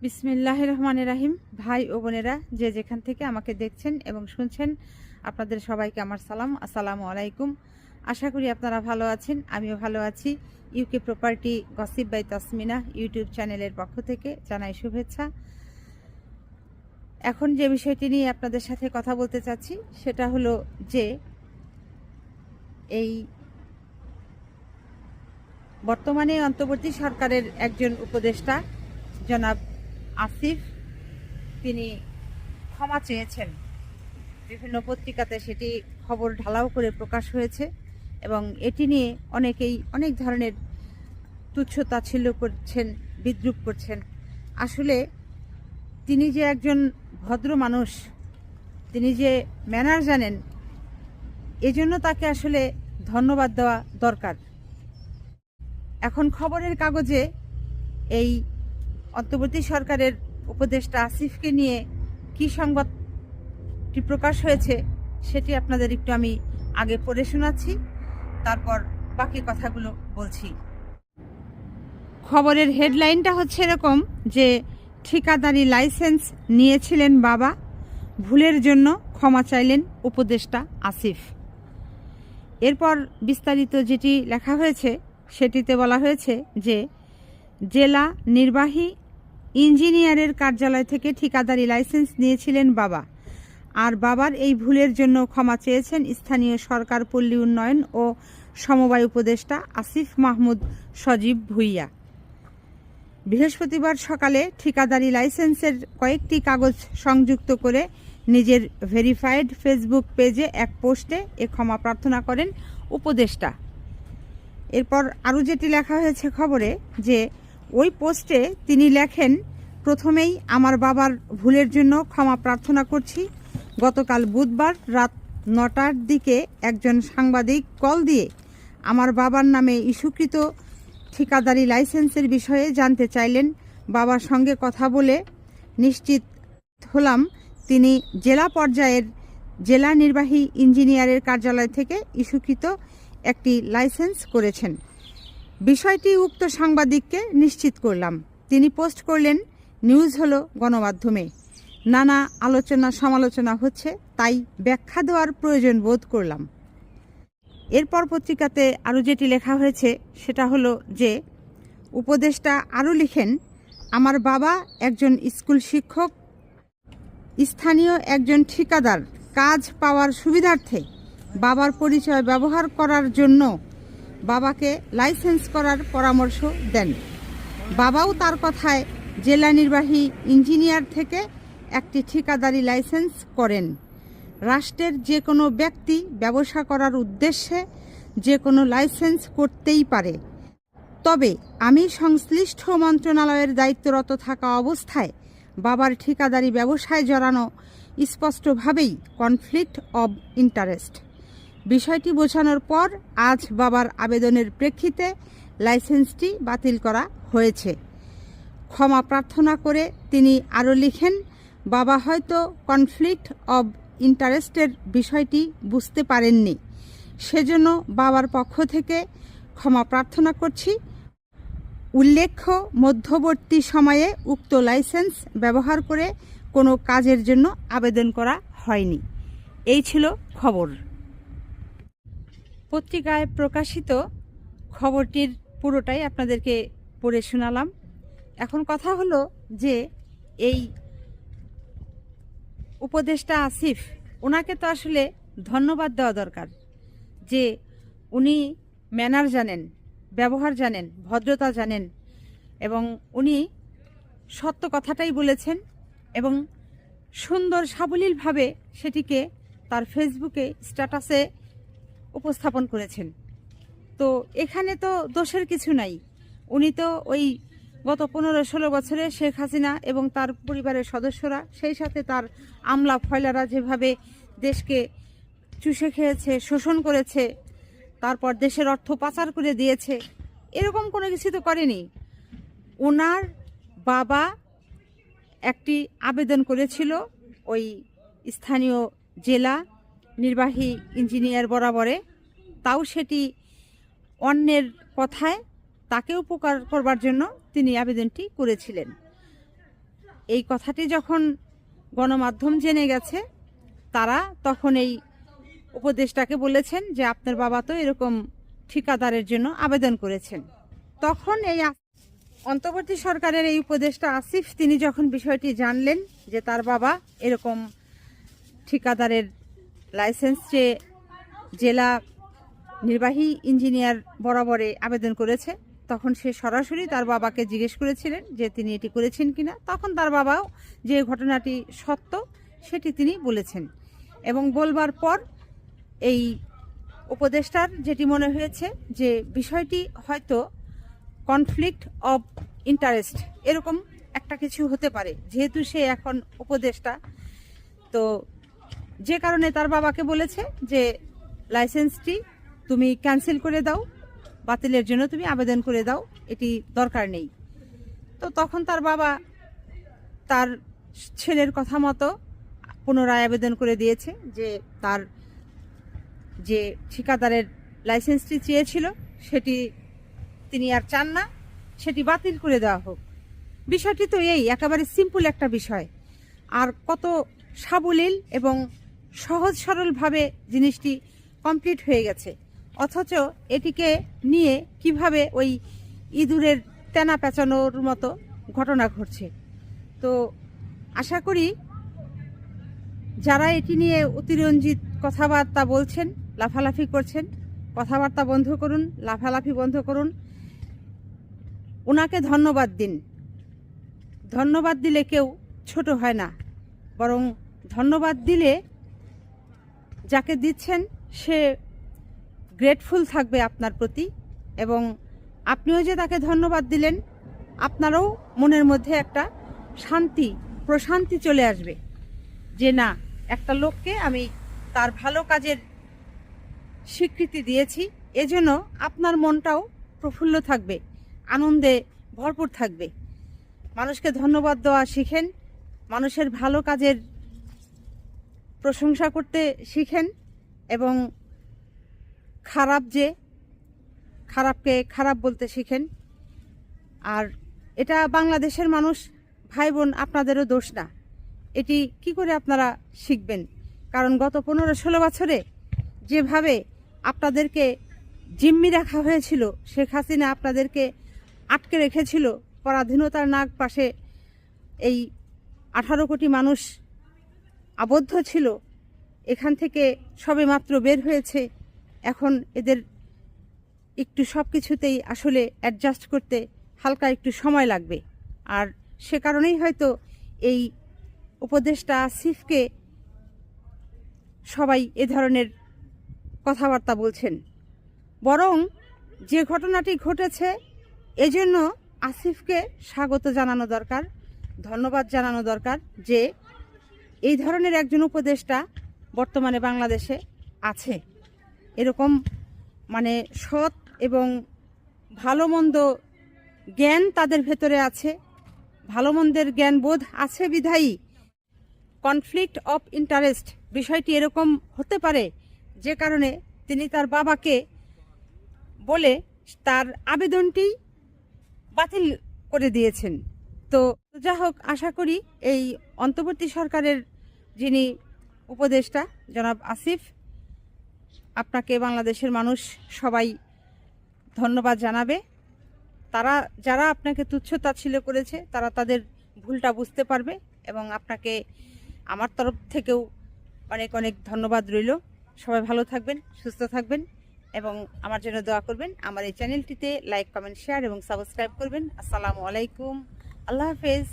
বিসমিল্লাহির রহমানির রহিম। ভাই ও বোনেরা যে যেখান থেকে আমাকে দেখছেন এবং শুনছেন, আপনাদের সবাইকে আমার সালাম, আসসালামু আলাইকুম। আশা করি আপনারা ভালো আছেন, আমিও ভালো আছি। UK property gossip by Tasmina YouTube চ্যানেলের পক্ষ থেকে জানাই শুভেচ্ছা। এখন যে বিষয়টি নিয়ে আপনাদের সাথে কথা বলতে চাচ্ছি সেটা হলো যে এই বর্তমানে অন্তর্বর্তী সরকারের একজন উপদেষ্টা জনাব আসিফ, তিনি ক্ষমা চেয়েছেন। বিভিন্ন পত্রিকাতে সেটি খবর ঢালাও করে প্রকাশ হয়েছে এবং এটি নিয়ে অনেকেই অনেক ধরনের তুচ্ছ তাচ্ছিল্য করছেন, বিদ্রূপ করছেন। আসলে তিনি যে একজন ভদ্র মানুষ, তিনি যে ম্যানার জানেন, এজন্য তাকে আসলে ধন্যবাদ দেওয়া দরকার। এখন খবরের কাগজে এই অন্তর্বর্তী সরকারের উপদেষ্টা আসিফকে নিয়ে কী সংবাদটি প্রকাশ হয়েছে সেটি আপনাদের একটু আমি আগে পড়ে শোনাচ্ছি, তারপর বাকি কথাগুলো বলছি। খবরের হেডলাইনটা হচ্ছে এরকম যে ঠিকাদারি লাইসেন্স নিয়েছিলেন বাবা, ভুলের জন্য ক্ষমা চাইলেন উপদেষ্টা আসিফ। এরপর বিস্তারিত যেটি লেখা হয়েছে সেটিতে বলা হয়েছে যে জেলা নির্বাহী ইঞ্জিনিয়ারের কার্যালয় থেকে ঠিকাদারি লাইসেন্স নিয়েছিলেন বাবা, আর বাবার এই ভুলের জন্য ক্ষমা চেয়েছেন স্থানীয় সরকার, পল্লী উন্নয়ন ও সমবায় উপদেষ্টা আসিফ মাহমুদ সজীব ভুইয়া। বৃহস্পতিবার সকালে ঠিকাদারি লাইসেন্সের কয়েকটি কাগজ সংযুক্ত করে নিজের ভেরিফাইড ফেসবুক পেজে এক পোস্টে এ ক্ষমা প্রার্থনা করেন উপদেষ্টা। এরপর আরও যেটি লেখা হয়েছে খবরে যে ওই পোস্টে তিনি লেখেন, প্রথমেই আমার বাবার ভুলের জন্য ক্ষমা প্রার্থনা করছি। গতকাল বুধবার রাত 9টার দিকে একজন সাংবাদিক কল দিয়ে আমার বাবার নামে ইস্যুকৃত ঠিকাদারি লাইসেন্সের বিষয়ে জানতে চাইলেন। বাবার সঙ্গে কথা বলে নিশ্চিত হলাম তিনি জেলা পর্যায়ের জেলা নির্বাহী ইঞ্জিনিয়ারের কার্যালয় থেকে ইস্যুকৃত একটি লাইসেন্স করেছেন। বিষয়টি উক্ত সাংবাদিককে নিশ্চিত করলাম। তিনি পোস্ট করলেন, নিউজ হলো গণমাধ্যমে, নানা আলোচনা সমালোচনা হচ্ছে, তাই ব্যাখ্যা দেওয়ার প্রয়োজন বোধ করলাম। এরপর পত্রিকাতে আরও যেটি লেখা হয়েছে সেটা হলো যে উপদেষ্টা আরও লিখেন, আমার বাবা একজন স্কুল শিক্ষক, স্থানীয় একজন ঠিকাদার। কাজ পাওয়ার সুবিধার্থে বাবার পরিচয় ব্যবহার করার জন্য বাবাকে লাইসেন্স করার পরামর্শ দেন। বাবাও তার কথায় জেলা নির্বাহী ইঞ্জিনিয়ার থেকে একটি ঠিকাদারি লাইসেন্স করেন। রাষ্ট্রের যে কোনো ব্যক্তি ব্যবসা করার উদ্দেশ্যে যে কোনো লাইসেন্স করতেই পারে, তবে আমি সংশ্লিষ্ট মন্ত্রণালয়ের দায়িত্বরত থাকা অবস্থায় বাবার ঠিকাদারি ব্যবসায় জড়ানো স্পষ্টভাবেই কনফ্লিক্ট অব ইন্টারেস্ট। বিষয়টি বোঝানোর পর আজ বাবার আবেদনের প্রেক্ষিতে লাইসেন্সটি বাতিল করা হয়েছে। ক্ষমা প্রার্থনা করে তিনি আরও লিখেন, বাবা হয়তো কনফ্লিক্ট অব ইন্টারেস্টের বিষয়টি বুঝতে পারেননি, সেজন্য বাবার পক্ষ থেকে ক্ষমা প্রার্থনা করছি। উল্লেখ্য, মধ্যবর্তী সময়ে উক্ত লাইসেন্স ব্যবহার করে কোনো কাজের জন্য আবেদন করা হয়নি। এই ছিল খবর। পত্রিকায় প্রকাশিত খবরটির পুরোটাই আপনাদেরকে পড়ে শোনালাম। এখন কথা হলো যে এই উপদেষ্টা আসিফ, ওনাকে তো আসলে ধন্যবাদ দেওয়া দরকার যে উনি ম্যানার জানেন, ব্যবহার জানেন, ভদ্রতা জানেন এবং উনি সত্য কথাটাই বলেছেন এবং সুন্দর সাবলীলভাবে সেটিকে তার ফেসবুকে স্ট্যাটাসে উপস্থাপন করেছেন। তো এখানে তো দোষের কিছু নাই। উনি তো ওই গত 15-16 বছরে শেখ হাসিনা এবং তার পরিবারের সদস্যরা, সেই সাথে তার আমলা ফয়লারা যেভাবে দেশকে চুষে খেয়েছে, শোষণ করেছে, তারপর দেশের অর্থ পাচার করে দিয়েছে, এরকম কোনো কিছু তো করেনি। ওনার বাবা একটি আবেদন করেছিল ওই স্থানীয় জেলা নির্বাহী ইঞ্জিনিয়ার বরাবরে, তাও সেটি অন্যের কথায় তাকে উপকার করবার জন্য তিনি আবেদনটি করেছিলেন। এই কথাটি যখন গণমাধ্যম জেনে গেছে, তারা তখন এই উপদেষ্টাকে বলেছেন যে আপনার বাবা তো এরকম ঠিকাদারের জন্য আবেদন করেছেন। তখন এই অন্তর্বর্তী সরকারের এই উপদেষ্টা আসিফ, তিনি যখন বিষয়টি জানলেন যে তার বাবা এরকম ঠিকাদারের লাইসেন্স চেয়ে জেলা নির্বাহী ইঞ্জিনিয়ার বরাবরে আবেদন করেছে, তখন সে সরাসরি তার বাবাকে জিজ্ঞেস করেছিলেন যে তিনি এটি করেছেন কিনা। তখন তার বাবাও যে ঘটনাটি সত্য সেটি তিনি বলেছেন, এবং বলবার পর এই উপদেষ্টার যেটি মনে হয়েছে যে বিষয়টি হয়তো কনফ্লিক্ট অফ ইন্টারেস্ট এরকম একটা কিছু হতে পারে, যেহেতু সে এখন উপদেষ্টা। তো যে কারণে তার বাবাকে বলেছে যে লাইসেন্সটি তুমি ক্যান্সেল করে দাও, বাতিলের জন্য তুমি আবেদন করে দাও, এটি দরকার নেই। তো তখন তার বাবা তার ছেলের কথা মতো পুনরায় আবেদন করে দিয়েছে যে তার যে ঠিকাদারের লাইসেন্সটি চেয়েছিল সেটি তিনি আর চান না, সেটি বাতিল করে দেওয়া হোক। বিষয়টি তো এই একেবারে সিম্পল একটা বিষয়, আর কত সাবলীল এবং সহজ সরলভাবে জিনিসটি কমপ্লিট হয়ে গেছে, অথচ এটিকে নিয়ে কিভাবে ওই ইঁদুরের তেনা পেঁচানোর মতো ঘটনা ঘটছে। তো আশা করি যারা এটি নিয়ে অতিরঞ্জিত কথাবার্তা বলছেন, লাফালাফি করছেন, কথাবার্তা বন্ধ করুন, লাফালাফি বন্ধ করুন, ওনাকে ধন্যবাদ দিন। ধন্যবাদ দিলে কেউ ছোট হয় না, বরং ধন্যবাদ দিলে যাকে দিচ্ছেন সে গ্রেটফুল থাকবে আপনার প্রতি, এবং আপনিও যে তাকে ধন্যবাদ দিলেন আপনারও মনের মধ্যে একটা শান্তি, প্রশান্তি চলে আসবে যে না, একটা লোককে আমি তার ভালো কাজের স্বীকৃতি দিয়েছি, এজন্য আপনার মনটাও প্রফুল্ল থাকবে, আনন্দে ভরপুর থাকবে। মানুষকে ধন্যবাদ দেওয়া শিখেন, মানুষের ভালো কাজের প্রশংসা করতে শিখেন, এবং খারাপকে খারাপ বলতে শিখেন। আর এটা বাংলাদেশের মানুষ ভাই বোন, আপনাদেরও দোষ না। এটি কি করে আপনারা শিখবেন? কারণ গত 15-16 বছরে যেভাবে আপনাদেরকে জিম্মি রাখা হয়েছিল, শেখ হাসিনা আপনাদেরকে আটকে রেখেছিল, পরাধীনতার নাগ পাশে এই 18 কোটি মানুষ আবদ্ধ ছিল, এখান থেকে সবেমাত্র বের হয়েছে। এখন এদের একটু সব কিছুতেই আসলে অ্যাডজাস্ট করতে হালকা একটু সময় লাগবে, আর সে কারণেই হয়তো এই উপদেষ্টা আসিফকে সবাই এ ধরনের কথাবার্তা বলছেন। বরং যে ঘটনাটি ঘটেছে এজন্য আসিফকে স্বাগত জানানো দরকার, ধন্যবাদ জানানো দরকার যে এই ধরনের একজন উপদেষ্টা বর্তমানে বাংলাদেশে আছে। এরকম মানে সৎ এবং ভালো মন্দ জ্ঞান তাদের ভেতরে আছে, ভালো মন্দের জ্ঞান বোধ আছে বিধায়ী কনফ্লিক্ট অফ ইন্টারেস্ট বিষয়টি এরকম হতে পারে, যে কারণে তিনি তার বাবাকে বলে তার আবেদনটি বাতিল করে দিয়েছেন। তো যা হোক, আশা করি এই অন্তর্বর্তী সরকারের যিনি উপদেষ্টা জনাব আসিফ, আপনাকে বাংলাদেশের মানুষ সবাই ধন্যবাদ জানাবে। তারা যারা আপনাকে তুচ্ছ-তাচ্ছিল্য করেছে তারা তাদের ভুলটা বুঝতে পারবে, এবং আপনাকে আমার তরফ থেকেও অনেক অনেক ধন্যবাদ রইল। সবাই ভালো থাকবেন, সুস্থ থাকবেন, এবং আমার জন্য দোয়া করবেন। আমার এই চ্যানেলটিতে লাইক, কমেন্ট, শেয়ার এবং সাবস্ক্রাইব করবেন। আসসালামু আলাইকুম, আল্লাহ হাফেজ।